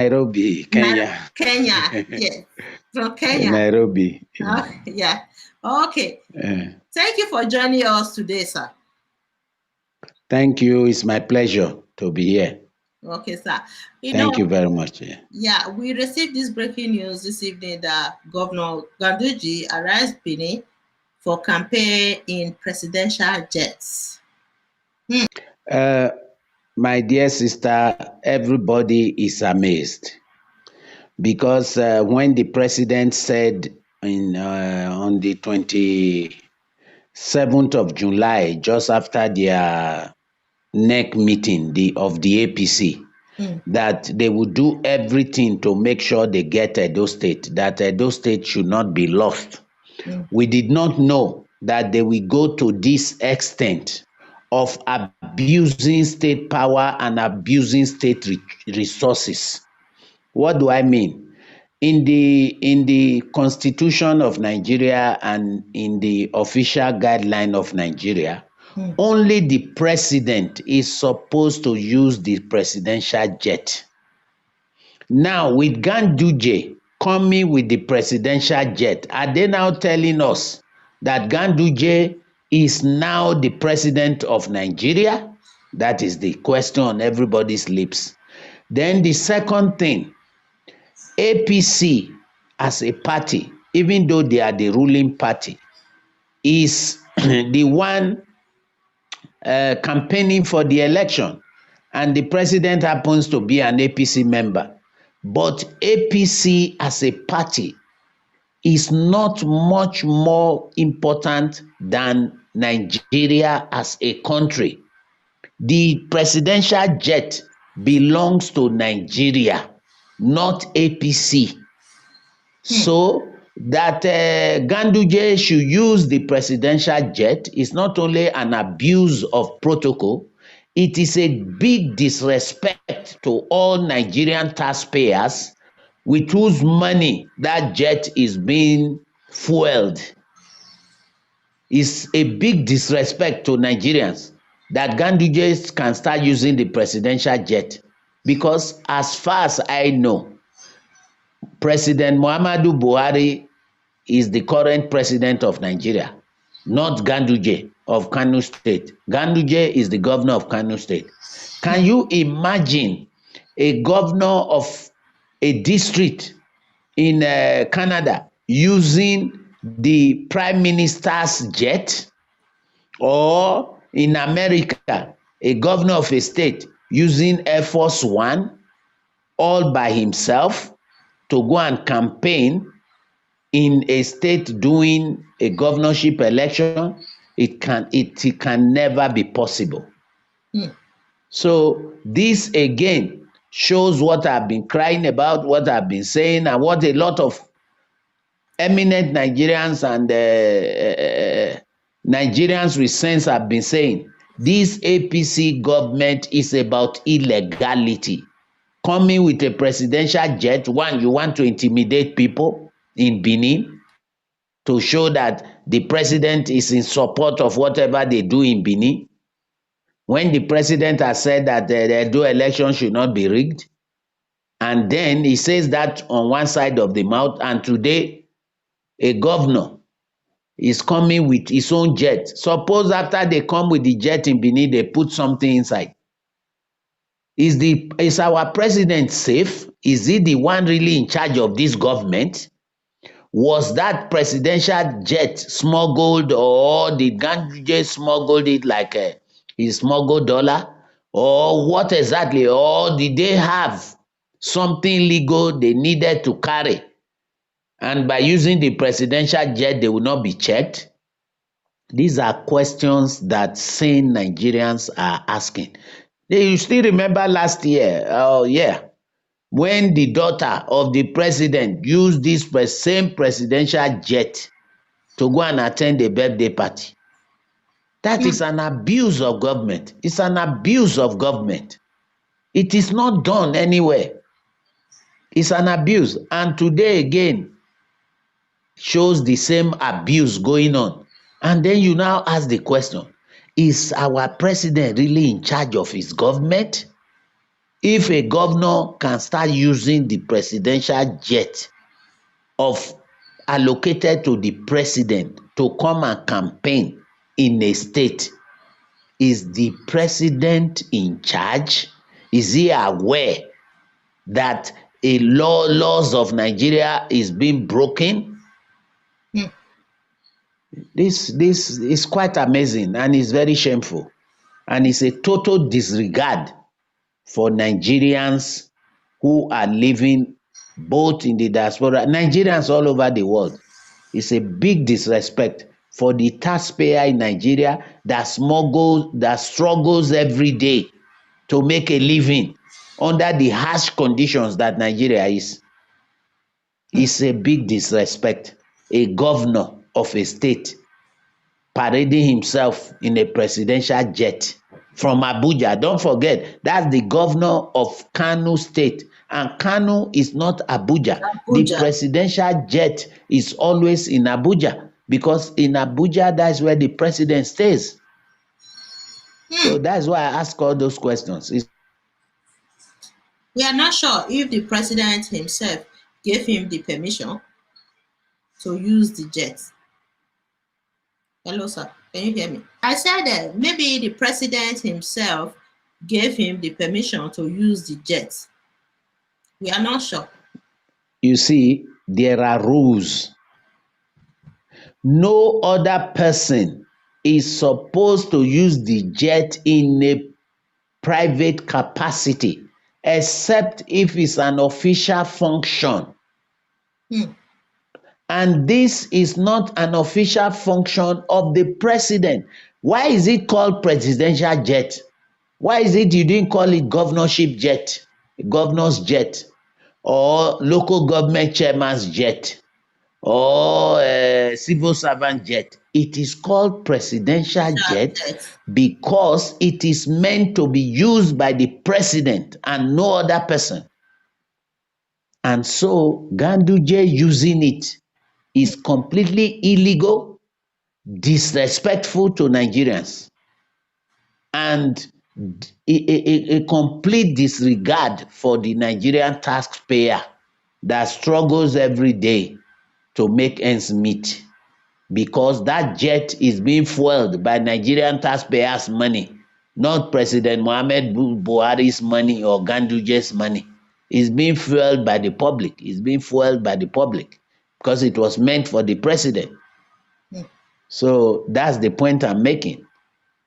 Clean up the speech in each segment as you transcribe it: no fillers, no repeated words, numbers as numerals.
Nairobi, Kenya. Kenya, yes, from Kenya. Nairobi. Yeah. Okay. Thank you for joining us today, sir. Thank you. It's my pleasure to be here. Okay, sir. Thank you very much. Yeah, we received this breaking news this evening that Governor Ganduje arrives Benin for campaign in presidential jets. My dear sister, everybody is amazed because when the president said on the 27th of July, just after their NEC meeting of the APC, that they would do everything to make sure they get Edo State, that Edo State should not be lost. We did not know that they will go to this extent of abusing state power and abusing state resources. What do I mean? In the Constitution of Nigeria and in the official guideline of Nigeria, only the president is supposed to use the presidential jet. Now, with Ganduje coming with the presidential jet, are they now telling us that Ganduje is now the president of Nigeria? That is the question on everybody's lips. Then the second thing, APC as a party, even though they are the ruling party, is the one campaigning for the election, and the president happens to be an APC member. But APC as a party is not much more important than Nigeria as a country. The presidential jet belongs to Nigeria, not APC. So that Ganduje should use the presidential jet is not only an abuse of protocol, it is a big disrespect to all Nigerian taxpayers with whose money that jet is being fueled. It's a big disrespect to Nigerians that Ganduje can start using the presidential jet, because as far as I know, President Muhammadu Buhari is the current president of Nigeria, not Ganduje of Kano State. Ganduje is the governor of Kano State. Can you imagine a governor of a district in Canada using the prime minister's jet? Or in America, a governor of a state using Air Force One all by himself to go and campaign in a state doing a governorship election? It can never be possible. So this again shows what I've been crying about, what I've been saying, and what a lot of eminent Nigerians and Nigerians with sense have been saying. This APC government is about illegality. Coming with a presidential jet, one, you want to intimidate people in Benin to show that the president is in support of whatever they do in Benin, when the president has said that the Edo election should not be rigged. And then he says that on one side of the mouth, and today a governor is coming with his own jet. Suppose after they come with the jet in Benin, they put something inside. Is our president safe? Is he the one really in charge of this government? Was that presidential jet smuggled, or did Ganduje smuggled it like he smuggled dollar? Or what exactly? Or did they have something legal they needed to carry? And by using the presidential jet, they will not be checked? These are questions that sane Nigerians are asking. You still remember last year, when the daughter of the president used this same presidential jet to go and attend a birthday party. That is an abuse of government. It's an abuse of government. It is not done anywhere. It's an abuse. And today again shows the same abuse going on. And then you now ask the question, is our president really in charge of his government? if a governor can start using the presidential jet of allocated to the president to come and campaign in a state, is the president in charge? Is he aware that laws of Nigeria is being broken? This is quite amazing, and it's very shameful, and it's a total disregard for Nigerians who are living both in the diaspora, Nigerians all over the world. It's a big disrespect for the taxpayer in Nigeria that struggles every day to make a living under the harsh conditions that Nigeria is. It's a big disrespect. A governor of a state parading himself in a presidential jet from Abuja. Don't forget, that's the governor of Kano State. And Kano is not Abuja. The presidential jet is always in Abuja, because in Abuja, that's where the president stays. So that's why I ask all those questions. We are not sure if the president himself gave him the permission to use the jet. Hello, sir. Can you hear me? I said that maybe the president himself gave him the permission to use the jet. We are not sure. You see, there are rules. No other person is supposed to use the jet in a private capacity, except if it's an official function. And this is not an official function of the president. Why is it called presidential jet? Why is it you didn't call it governorship jet, governor's jet, or local government chairman's jet, or civil servant jet? It is called presidential jet because it is meant to be used by the president and no other person. And so Ganduje using it is completely illegal, disrespectful to Nigerians, and a complete disregard for the Nigerian taxpayer that struggles every day to make ends meet, because that jet is being fueled by Nigerian taxpayers' money, not President Muhammad Buhari's money or Ganduje's money. It's being fueled by the public. It's being fueled by the public because it was meant for the president. So that's the point I'm making,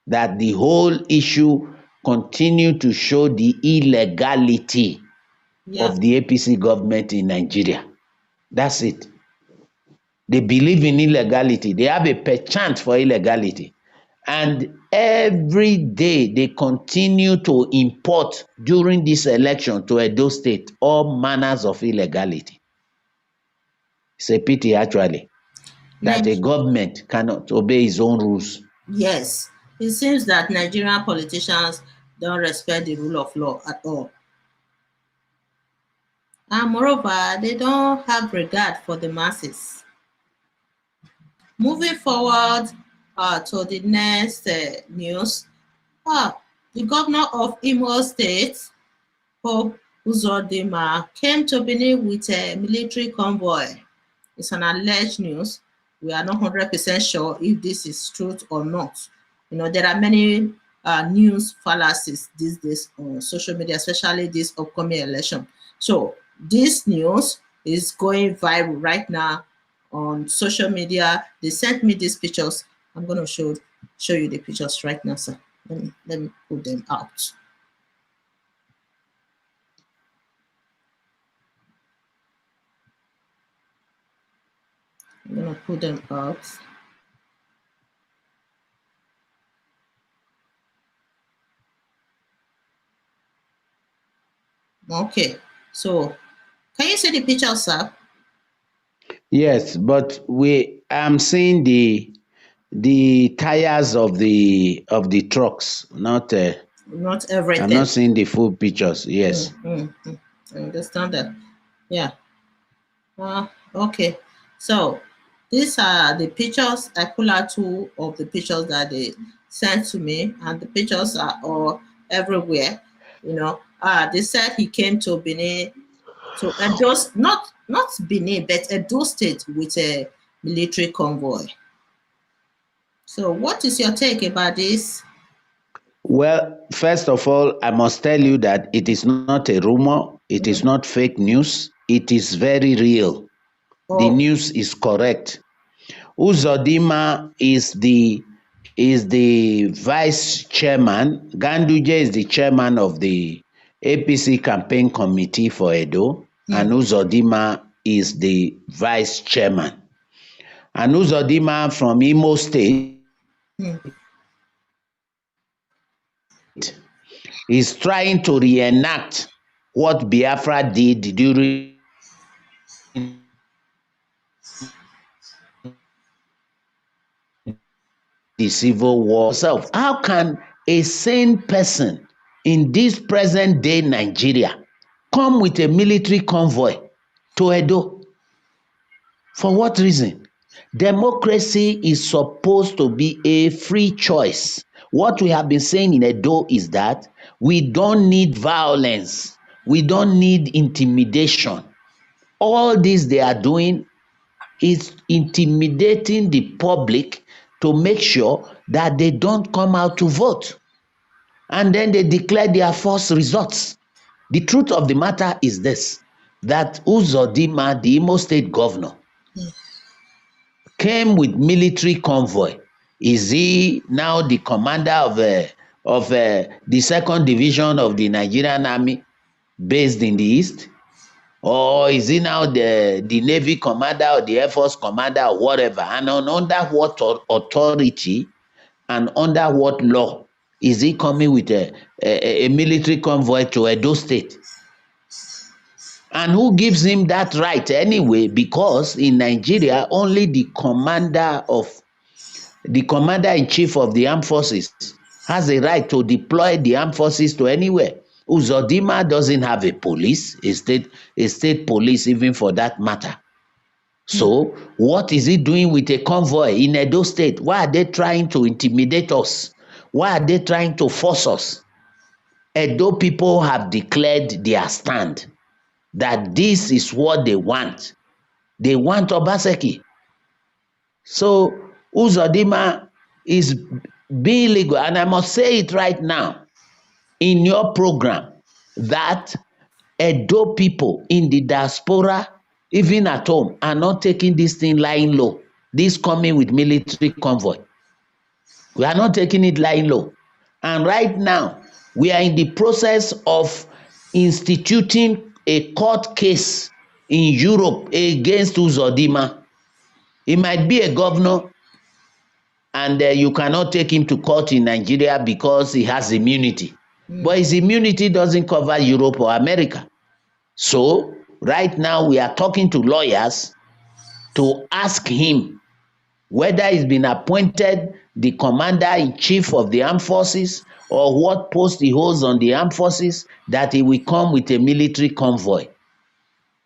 that the whole issue continue to show the illegality of the APC government in Nigeria. That's it. They believe in illegality. They have a penchant for illegality. And every day they continue to import during this election to Edo State all manners of illegality. It's a pity, actually, that a government cannot obey its own rules. Yes, it seems that Nigerian politicians don't respect the rule of law at all. And moreover, they don't have regard for the masses. Moving forward to the next news, the governor of Imo State, Pope Uzodinma, came to Benin with a military convoy. It's an alleged news. We are not 100% sure if this is truth or not. You know, there are many news fallacies these days on social media, especially this upcoming election. So this news is going viral right now on social media. They sent me these pictures. I'm going to show you the pictures right now, sir. Let me put them out. I'm going to put them out. Okay, so can you see the picture, sir? Yes, but I'm seeing the tires of the trucks, not everything. I'm not seeing the full pictures. Yes. I understand that. Yeah. Okay. So these are the pictures. I pull out two of the pictures that they sent to me, and the pictures are all everywhere. You know, They said he came to Benin, to Edo, not Benin, but Edo State with a military convoy. So, what is your take about this? Well, first of all, I must tell you that it is not a rumor, it is not fake news, it is very real. The Oh, news is correct. Uzodinma is the vice chairman. Ganduje is the chairman of the APC campaign committee for Edo, and Uzodinma is the vice chairman. And Uzodinma from Imo State is trying to reenact what Biafra did during the civil war itself. How can a sane person in this present day Nigeria come with a military convoy to Edo? For what reason? Democracy is supposed to be a free choice. What we have been saying in Edo is that we don't need violence, we don't need intimidation. All this they are doing is intimidating the public to make sure that they don't come out to vote. And then they declare their false results. The truth of the matter is this, that Uzodinma, the Imo State governor, came with military convoy. Is he now the commander of the second division of the Nigerian army based in the east? Or is he now the Navy commander or the Air Force commander or whatever? And under what authority and under what law is he coming with a military convoy to Edo State? And who gives him that right anyway? Because in Nigeria, only the commander-in-chief of the armed forces has a right to deploy the armed forces to anywhere. Uzodinma doesn't have a police, a state police even for that matter. So what is he doing with a convoy in Edo State? Why are they trying to intimidate us? Why are they trying to force us? Edo people have declared their stand that this is what they want. They want Obaseki. So Uzodinma is being legal, and I must say it right now in your program that Edo people in the diaspora, even at home, are not taking this thing lying low. This coming with military convoy. We are not taking it lying low. And right now, we are in the process of instituting a court case in Europe against Uzodinma. He might be a governor, and you cannot take him to court in Nigeria because he has immunity. But his immunity doesn't cover Europe or America. So right now we are talking to lawyers to ask him whether he's been appointed the commander-in-chief of the armed forces or what post he holds on the armed forces, that he will come with a military convoy.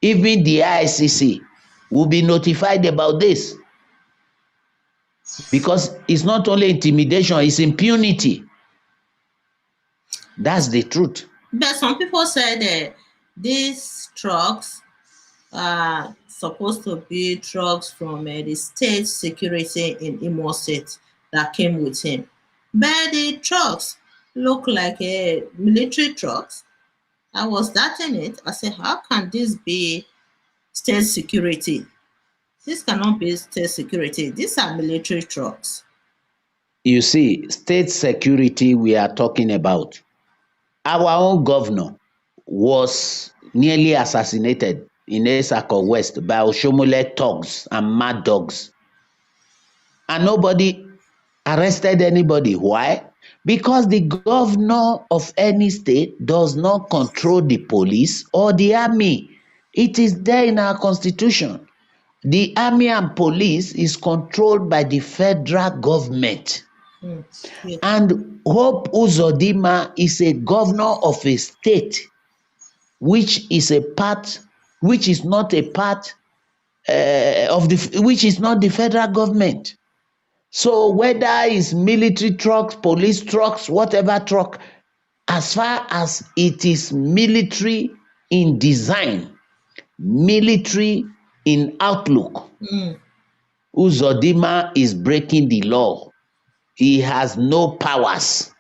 Even the ICC will be notified about this, because it's not only intimidation, it's impunity. That's the truth. But some people said these trucks are supposed to be trucks from the state security in Imo State that came with him. But the trucks look like military trucks. I was starting it. I said, how can this be state security? This cannot be state security. These are military trucks. You see, state security we are talking about. Our own governor was nearly assassinated in Esako West by Oshomole thugs and mad dogs. And nobody arrested anybody. Why? Because the governor of any state does not control the police or the army. It is there in our constitution. The army and police is controlled by the federal government. Yeah. And Hope Uzodinma is a governor of a state which is not a part which is not the federal government. So whether it's military trucks, police trucks, whatever truck, as far as it is military in design, military in outlook, Uzodinma is breaking the law. He has no powers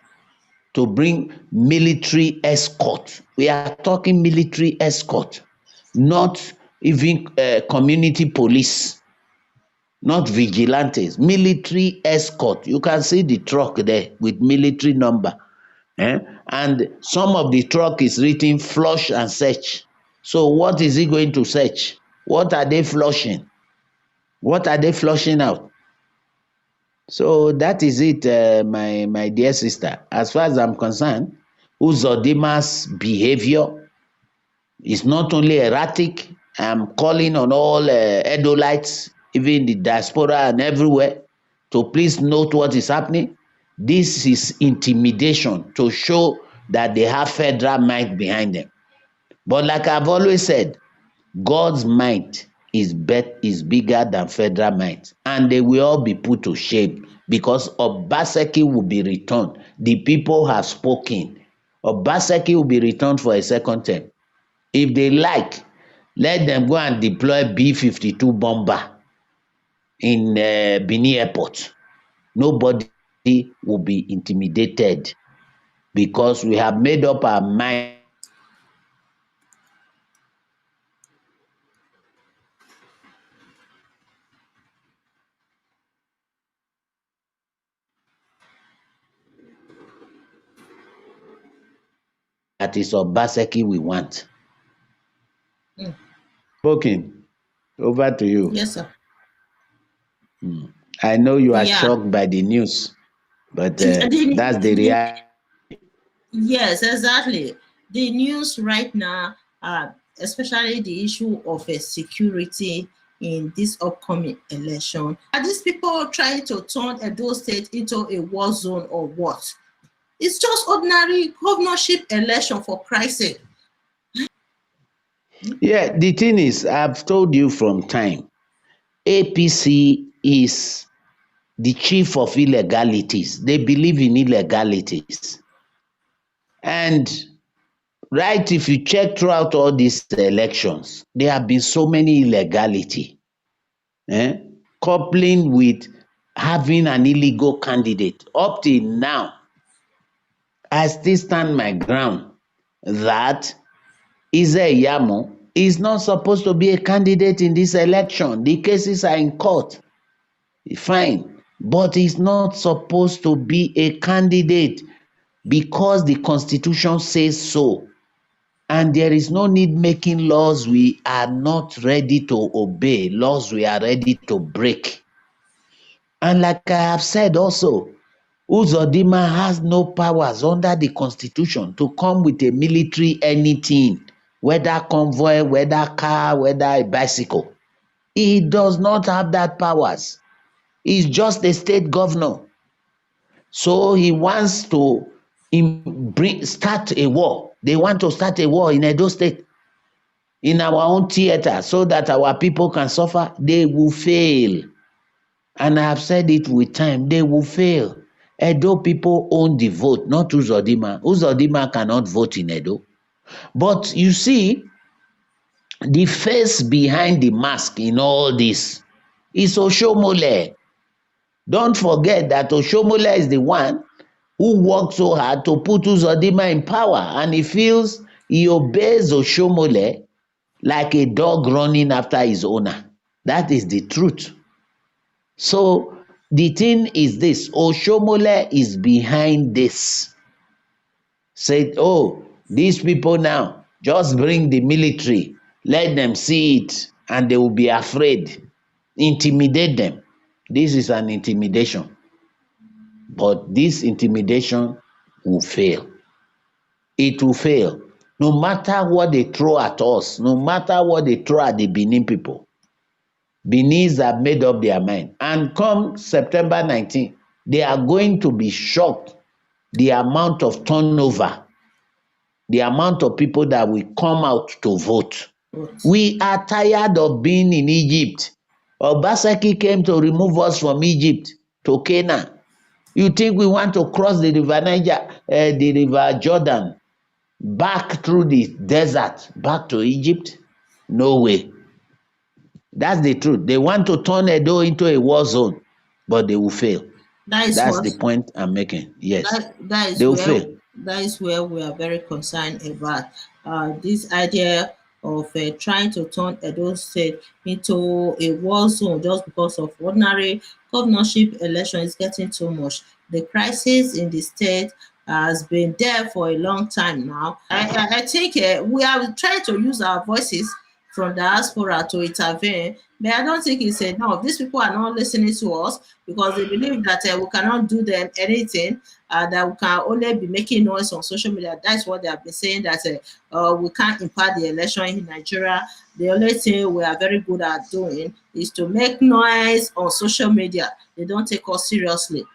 to bring military escort. We are talking military escort, not even community police, not vigilantes, military escort. You can see the truck there with military number. And some of the truck is written flush and search. So what is he going to search? What are they flushing? What are they flushing out? So that is it, my dear sister. As far as I'm concerned, Uzodinma's behavior is not only erratic. I'm calling on all Edolites, even the diaspora and everywhere, to please note what is happening. This is intimidation to show that they have federal might behind them. But like I've always said, God's might is bigger than federal might, and they will all be put to shame because Obaseki will be returned. The people have spoken. Obaseki will be returned for a second term. If they like, let them go and deploy B-52 bomber in Benin Airport. Nobody will be intimidated because we have made up our mind that is Obaseki we want. Spoken. Over to you. Yes, sir. I know you are Yeah. shocked by the news, but that's the reality. Yes, exactly. The news right now, especially the issue of security in this upcoming election. Are these people trying to turn Edo State into a war zone or what? It's just ordinary governorship election, for Christ's sake. Yeah, the thing is, I've told you from time, APC is the chief of illegalities. They believe in illegalities. And right, if you check throughout all these elections, there have been so many illegality, coupling with having an illegal candidate. Up till now, I still stand my ground that Yamo is not supposed to be a candidate in this election. The cases are in court. Fine. But he's not supposed to be a candidate because the Constitution says so. And there is no need making laws we are not ready to obey, laws we are ready to break. And like I have said also, Uzodinma has no powers under the Constitution to come with a military anything, whether convoy, whether car, whether a bicycle. He does not have that powers. He's just a state governor. So he wants to start a war. They want to start a war in Edo State, in our own theater, so that our people can suffer. They will fail. And I have said it with time, they will fail. Edo people own the vote, not Uzodinma. Uzodinma cannot vote in Edo. But you see, the face behind the mask in all this is Oshomole. Don't forget that Oshomole is the one who worked so hard to put Uzodinma in power, and he feels he obeys Oshomole like a dog running after his owner. That is the truth. So the thing is this, Oshomole is behind this. Said, oh, these people now, just bring the military, let them see it, and they will be afraid. Intimidate them. This is an intimidation. But this intimidation will fail. It will fail. No matter what they throw at us, no matter what they throw at the Benin people, Beninese have made up their mind. And come September 19, they are going to be shocked the amount of turnover, the amount of people that will come out to vote. We are tired of being in Egypt. Obaseki came to remove us from Egypt to Canaan. You think we want to cross the river Niger, the river Jordan, back through the desert, back to Egypt? No way. That's the truth. They want to turn Edo into a war zone, but they will fail. That is That's what the point I'm making. Yes, that they is will where fail. we are very concerned about this idea of trying to turn Edo State into a war zone just because of ordinary governorship election is getting too much. The crisis in the state has been there for a long time now. I think we are trying to use our voices from diaspora to intervene, but I don't think it's enough. These people are not listening to us because they believe that we cannot do them anything, that we can only be making noise on social media. That's what they have been saying, that we can't impact the election in Nigeria. The only thing we are very good at doing is to make noise on social media. They don't take us seriously.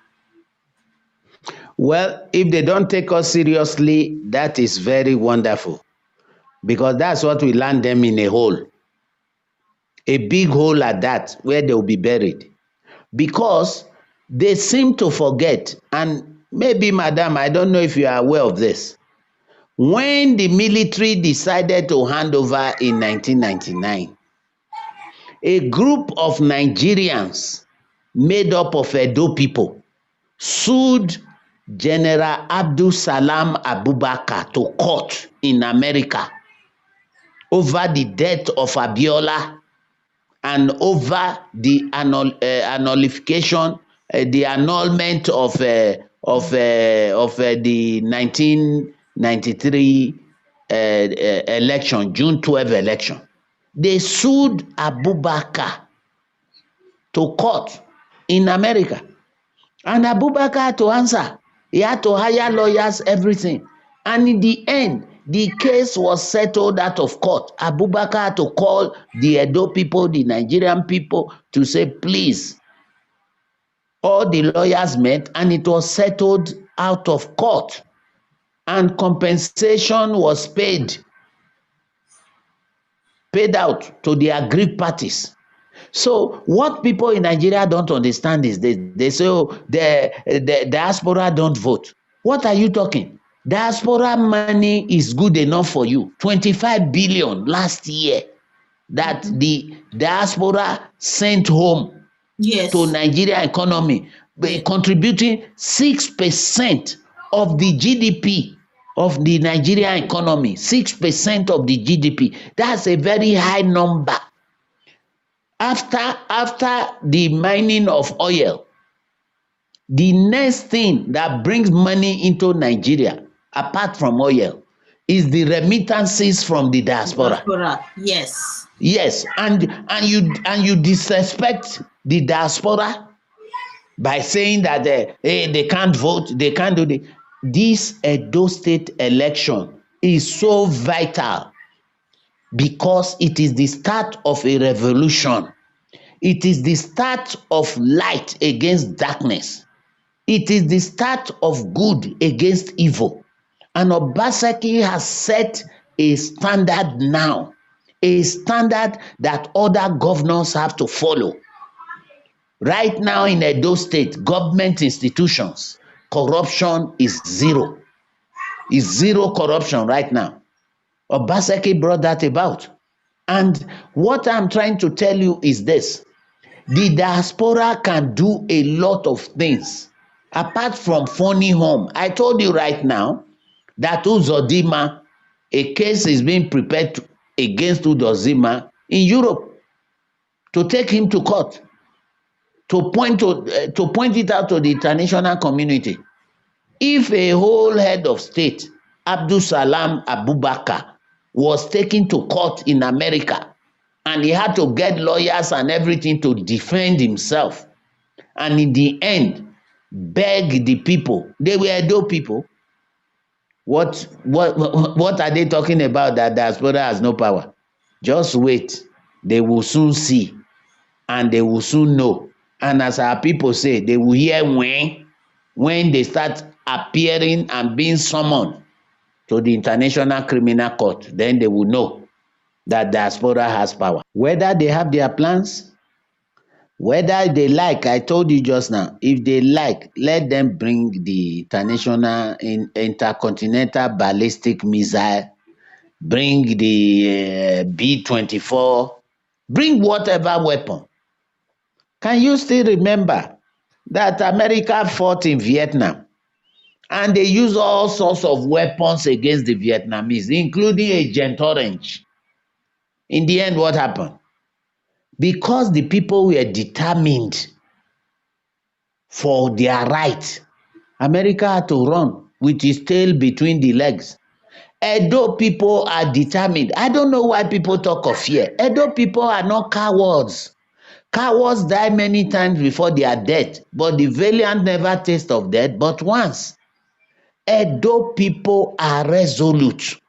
Well, if they don't take us seriously, that is very wonderful, because that's what will land them in a hole, a big hole at that, where they will be buried. Because they seem to forget, and maybe, madam, I don't know if you are aware of this. When the military decided to hand over in 1999, a group of Nigerians made up of Edo people sued General Abdul Salam Abubakar to court in America over the death of Abiola and over the nullification, the annulment of the 1993 election, June 12 election. They sued Abubakar to court in America, and Abubakar had to answer. He had to hire lawyers, everything. And in the end, the case was settled out of court. Abubakar had to call the Edo people, the Nigerian people, to say, please. All the lawyers met, and it was settled out of court. And compensation was paid out to the aggrieved parties. So what people in Nigeria don't understand is they say, oh, the diaspora don't vote. What are you talking? Diaspora money is good enough for you. 25 billion last year that the diaspora sent home to Nigeria economy, contributing 6% of the GDP of the Nigerian economy. 6% of the GDP. That's a very high number. After the mining of oil, the next thing that brings money into Nigeria, apart from oil, is the remittances from the diaspora. Yes. Yes, and you disrespect the diaspora by saying that they can't vote, they can't do this. This Edo State election is so vital because it is the start of a revolution. It is the start of light against darkness. It is the start of good against evil. And Obaseki has set a standard now, a standard that other governors have to follow. Right now in Edo State, government institutions, corruption is zero. Is zero corruption right now. Obaseki brought that about. And what I'm trying to tell you is this. The diaspora can do a lot of things apart from phoning home. I told you right now that Uzodinma, a case is being prepared against Uzodinma in Europe to take him to court, to point it out to the international community. If a whole head of state, Abdul Salam Abubakar, was taken to court in America, and he had to get lawyers and everything to defend himself, and in the end beg the people, they were Edo people. What are they talking about, that diaspora has no power? Just wait, they will soon see, and they will soon know. And as our people say, they will hear when they start appearing and being summoned to the International Criminal Court. Then they will know that diaspora has power. Whether they have their plans, Whether they like, I told you just now, if they like, let them bring the intercontinental ballistic missile, bring the B-24, bring whatever weapon. Can you still remember that America fought in Vietnam and they used all sorts of weapons against the Vietnamese, including Agent Orange? In the end, what happened? Because the people were determined for their right, America had to run with its tail between the legs. Edo people are determined. I don't know why people talk of fear. Edo people are not cowards. Cowards die many times before their death, but the valiant never taste of death but once. Edo people are resolute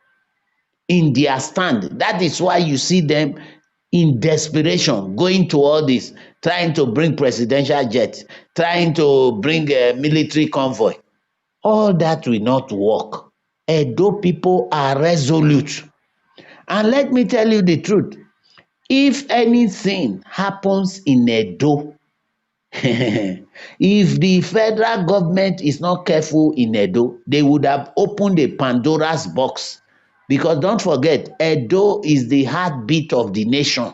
in their stand. That is why you see them in desperation going to all this, trying to bring presidential jets, trying to bring a military convoy. All that will not work. Edo people are resolute. And let me tell you the truth. If anything happens in Edo, if the federal government is not careful in Edo, they would have opened a Pandora's box. Because don't forget, Edo is the heartbeat of the nation.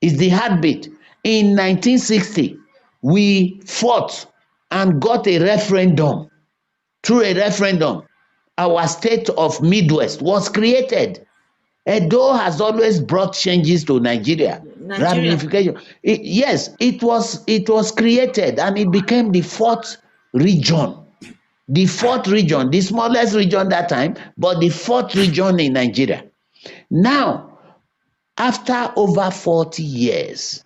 It's the heartbeat. In 1960, we fought and got a referendum. Through a referendum, our state of Midwest was created. Edo has always brought changes to Nigeria. Ramification. Yes, it was created and it became the fourth region. The fourth region, the smallest region that time, but the fourth region in Nigeria. Now, after over 40 years,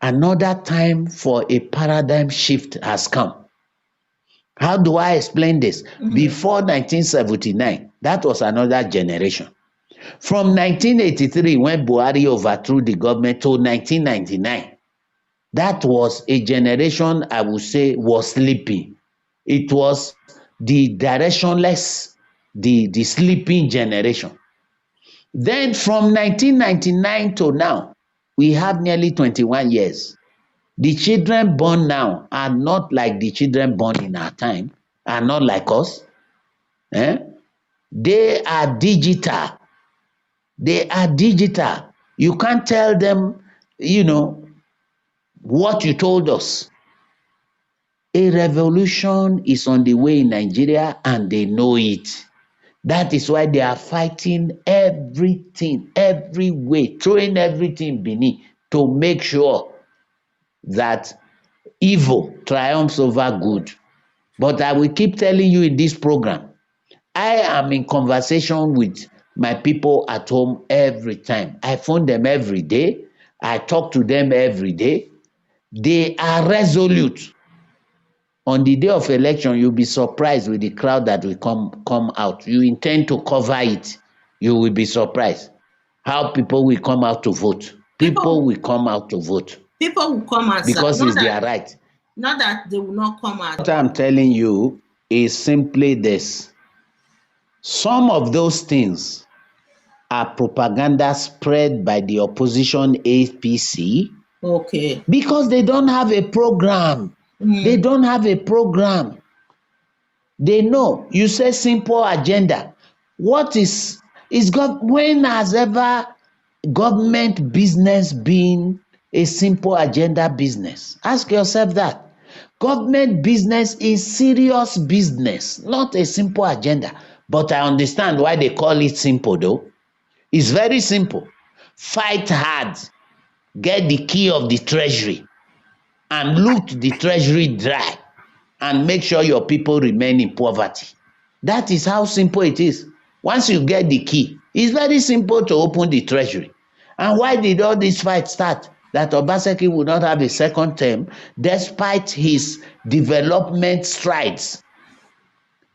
another time for a paradigm shift has come. How do I explain this? Before 1979, that was another generation. From 1983, when Buhari overthrew the government, to 1999, that was a generation I would say was sleeping. It was the directionless, the sleeping generation. Then from 1999 to now, we have nearly 21 years. The children born now are not like the children born in our time, are not like us. They are digital. They are digital. You can't tell them, what you told us. A revolution is on the way in Nigeria and they know it. That is why they are fighting everything, every way, throwing everything beneath to make sure that evil triumphs over good. But I will keep telling you in this program, I am in conversation with my people at home every time. I phone them every day. I talk to them every day. They are resolute. On the day of election, you'll be surprised with the crowd that will come out. You intend to cover it. You will be surprised how people will come out to vote. People will come out to vote. People will come out because it's their right. Not that they will not come out. What I'm telling you is simply this. Some of those things are propaganda spread by the opposition APC. Okay. Because they don't have a program. They don't have a program. They know. You say simple agenda. What is when has ever government business been a simple agenda business? Ask yourself that. Government business is serious business, not a simple agenda. But I understand why they call it simple though. It's very simple. Fight hard. Get the key of the treasury and loot the treasury dry and make sure your people remain in poverty. That is how simple it is. Once you get the key, it's very simple to open the treasury. And why did all this fight start? That Obaseki would not have a second term despite his development strides.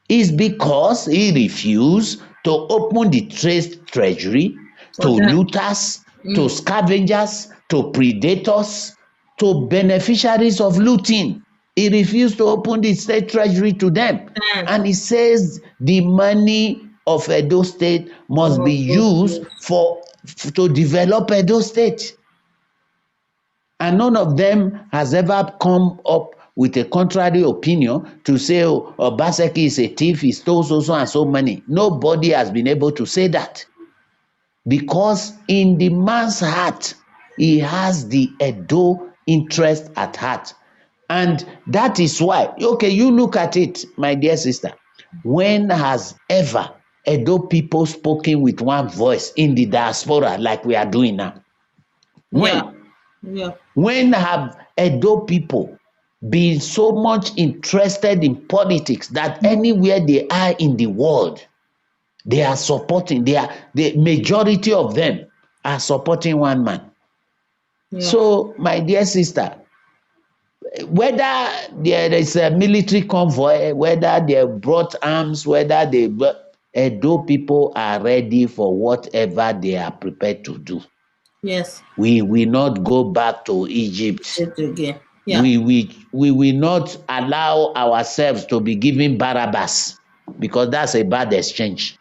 Is because he refused to open the treasury to looters, to scavengers, to predators, to beneficiaries of looting. He refused to open the state treasury to them. And he says the money of Edo State must be used to develop Edo State. And none of them has ever come up with a contrary opinion to say, oh, Obaseki is a thief, he stole so and so money. Nobody has been able to say that. Because in the man's heart, he has the Edo interest at heart. And that is why, okay, you look at it, my dear sister. When has ever Edo people spoken with one voice in the diaspora like we are doing now? Yeah. When? Yeah. When have Edo people been so much interested in politics that anywhere they are in the world, they are supporting, the majority of them are supporting one man? Yeah. So, my dear sister, whether there is a military convoy, whether they brought arms, whether Edo people are ready for whatever they are prepared to do. Yes. We will not go back to Egypt. It again. Yeah. We will not allow ourselves to be given Barabbas, because that's a bad exchange.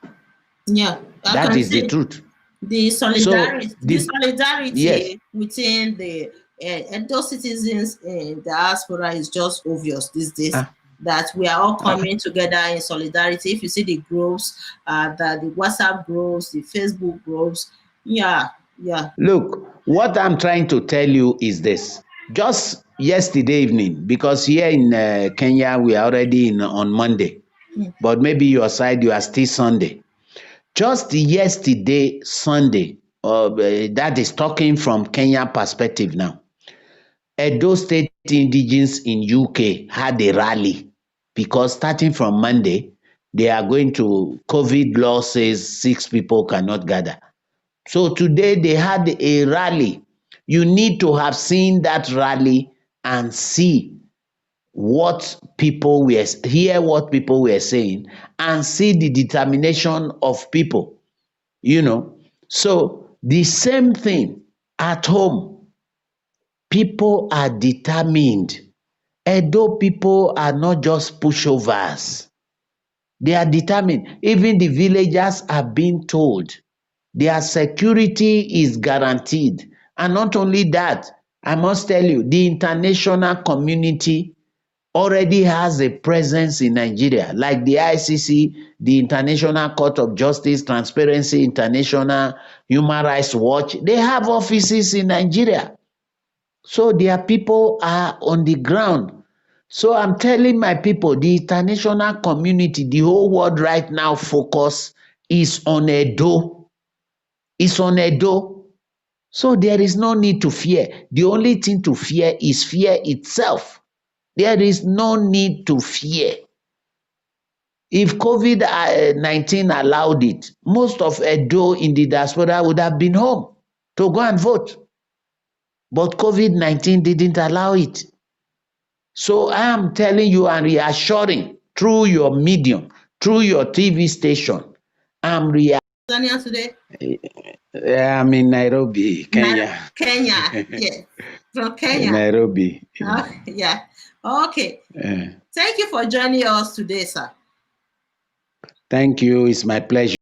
Yeah. I That can is the see truth. the So solidarity yes, within the Edo citizens in diaspora is just obvious these days. That we are all coming together in solidarity. If you see the groups, the WhatsApp groups, the Facebook groups, yeah. look, what I'm trying to tell you is this. Just yesterday evening, because here in Kenya we are already on Monday, but maybe your side you are still Sunday. Just yesterday Sunday, that is talking from Kenya perspective now. Edo State indigenes in UK had a rally, because starting from Monday, they are going to, COVID law says 6 people cannot gather. So today they had a rally. You need to have seen that rally and see what people were, hear what people were saying, and see the determination of people, So the same thing at home. People are determined. Edo people are not just pushovers. They are determined. Even the villagers are being told their security is guaranteed. And not only that, I must tell you, the international community already has a presence in Nigeria, like the ICC, the International Court of Justice, Transparency International, Human Rights Watch. They have offices in Nigeria. So their people are on the ground. So I'm telling my people, the international community, the whole world right now focus is on Edo. It's on Edo. So there is no need to fear. The only thing to fear is fear itself. There is no need to fear. If COVID-19 allowed it, most of Edo in the diaspora would have been home to go and vote. But COVID-19 didn't allow it. So I am telling you and reassuring through your medium, through your TV station, I'm Tanzania today? I'm in Nairobi, Kenya. Kenya, yes. From Kenya. Nairobi. Yeah. Okay. Thank you for joining us today, sir. Thank you. It's my pleasure.